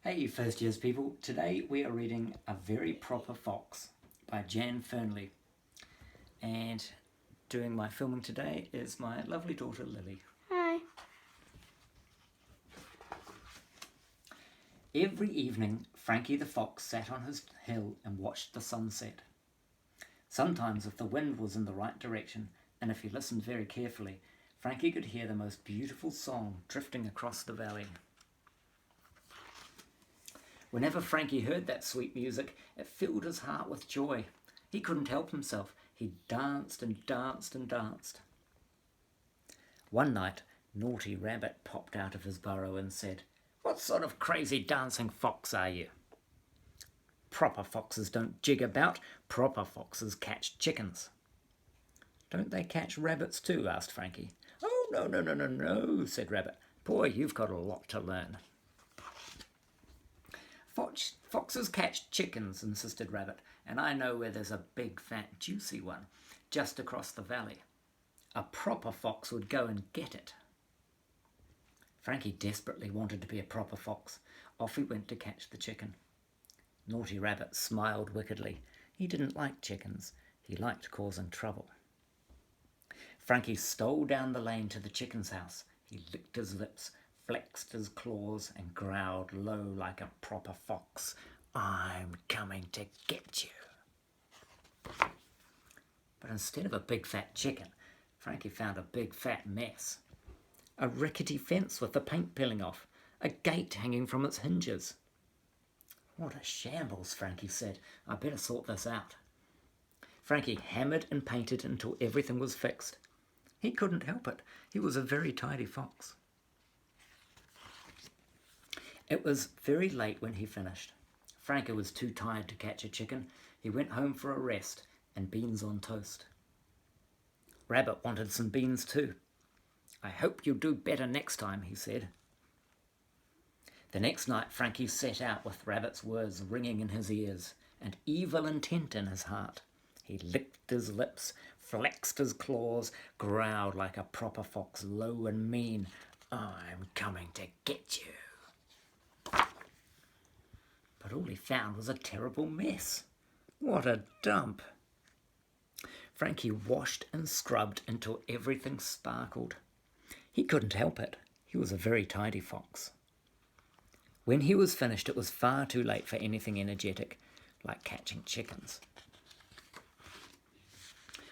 Hey first years people, today we are reading A Very Proper Fox by Jan Fearnley, and doing my filming today is my lovely daughter Lily. Hi. Every evening Frankie the fox sat on his hill and watched the sunset. Sometimes if the wind was in the right direction and if he listened very carefully, Frankie could hear the most beautiful song drifting across the valley. Whenever Frankie heard that sweet music, it filled his heart with joy. He couldn't help himself. He danced and danced and danced. One night, Naughty Rabbit popped out of his burrow and said, "What sort of crazy dancing fox are you?" "Proper foxes don't jig about. Proper foxes catch chickens." "Don't they catch rabbits too?" asked Frankie. "Oh, no, said Rabbit. "Boy, you've got a lot to learn." "Foxes catch chickens," insisted Rabbit, "and I know where there's a big, fat, juicy one, just across the valley. A proper fox would go and get it." Frankie desperately wanted to be a proper fox. Off he went to catch the chicken. Naughty Rabbit smiled wickedly. He didn't like chickens. He liked causing trouble. Frankie stole down the lane to the chicken's house. He licked his lips, flexed his claws, and growled low like a proper fox. "I'm coming to get you." But instead of a big fat chicken, Frankie found a big fat mess. A rickety fence with the paint peeling off, a gate hanging from its hinges. "What a shambles," Frankie said. "I better sort this out." Frankie hammered and painted until everything was fixed. He couldn't help it. He was a very tidy fox. It was very late when he finished. Frankie was too tired to catch a chicken. He went home for a rest and beans on toast. Rabbit wanted some beans too. "I hope you'll do better next time," he said. The next night Frankie set out with Rabbit's words ringing in his ears and evil intent in his heart. He licked his lips, flexed his claws, growled like a proper fox, low and mean. "I'm coming to get you." But all he found was a terrible mess. What a dump! Frankie washed and scrubbed until everything sparkled. He couldn't help it. He was a very tidy fox. When he was finished, it was far too late for anything energetic, like catching chickens.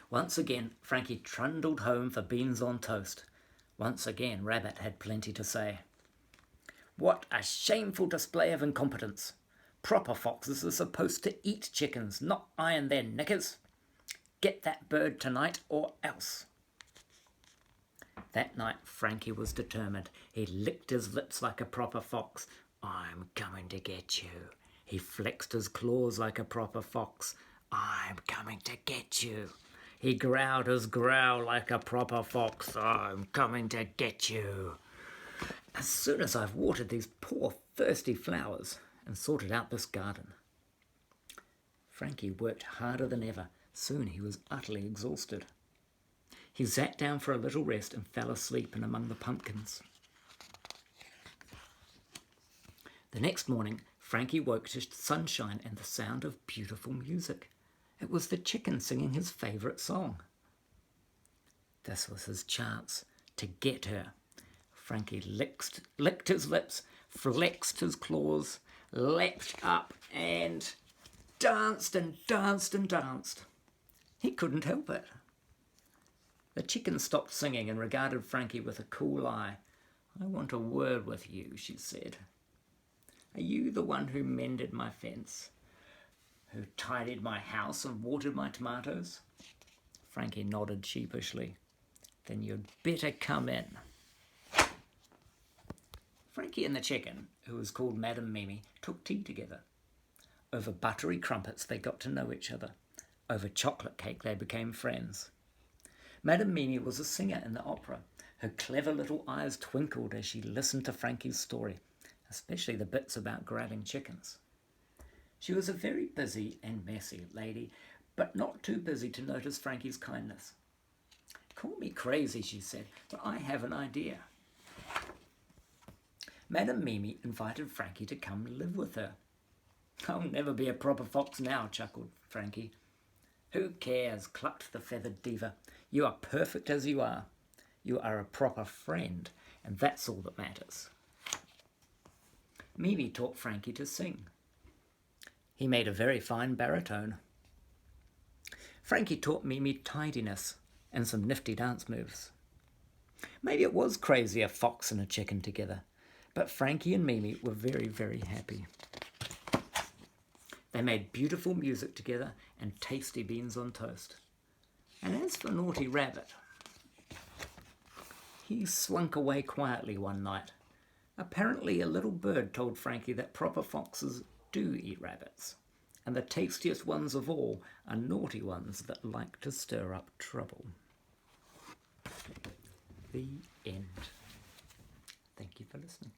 Once again, Frankie trundled home for beans on toast. Once again, Rabbit had plenty to say. "What a shameful display of incompetence! Proper foxes are supposed to eat chickens, not iron their knickers. Get that bird tonight or else." That night Frankie was determined. He licked his lips like a proper fox. "I'm coming to get you." He flexed his claws like a proper fox. "I'm coming to get you." He growled his growl like a proper fox. "I'm coming to get you. As soon as I've watered these poor thirsty flowers and sorted out this garden." Frankie worked harder than ever. Soon he was utterly exhausted. He sat down for a little rest and fell asleep in among the pumpkins. The next morning, Frankie woke to sunshine and the sound of beautiful music. It was the chicken singing his favourite song. This was his chance to get her. Frankie licked his lips, flexed his claws, leapt up and danced and danced and danced. He couldn't help it. The chicken stopped singing and regarded Frankie with a cool eye. "I want a word with you," she said. "Are you the one who mended my fence? Who tidied my house and watered my tomatoes?" Frankie nodded sheepishly. "Then you'd better come in." Frankie and the chicken, who was called Madam Mimi, took tea together. Over buttery crumpets they got to know each other. Over chocolate cake they became friends. Madam Mimi was a singer in the opera. Her clever little eyes twinkled as she listened to Frankie's story, especially the bits about grabbing chickens. She was a very busy and messy lady, but not too busy to notice Frankie's kindness. "Call me crazy," she said, "but I have an idea." Madam Mimi invited Frankie to come live with her. "I'll never be a proper fox now," chuckled Frankie. "Who cares?" clucked the feathered diva. "You are perfect as you are. You are a proper friend, and that's all that matters." Mimi taught Frankie to sing. He made a very fine baritone. Frankie taught Mimi tidiness and some nifty dance moves. Maybe it was crazy, a fox and a chicken together, but Frankie and Mimi were very, very happy. They made beautiful music together and tasty beans on toast. And as for Naughty Rabbit, he slunk away quietly one night. Apparently a little bird told Frankie that proper foxes do eat rabbits, and the tastiest ones of all are naughty ones that like to stir up trouble. The end. Thank you for listening.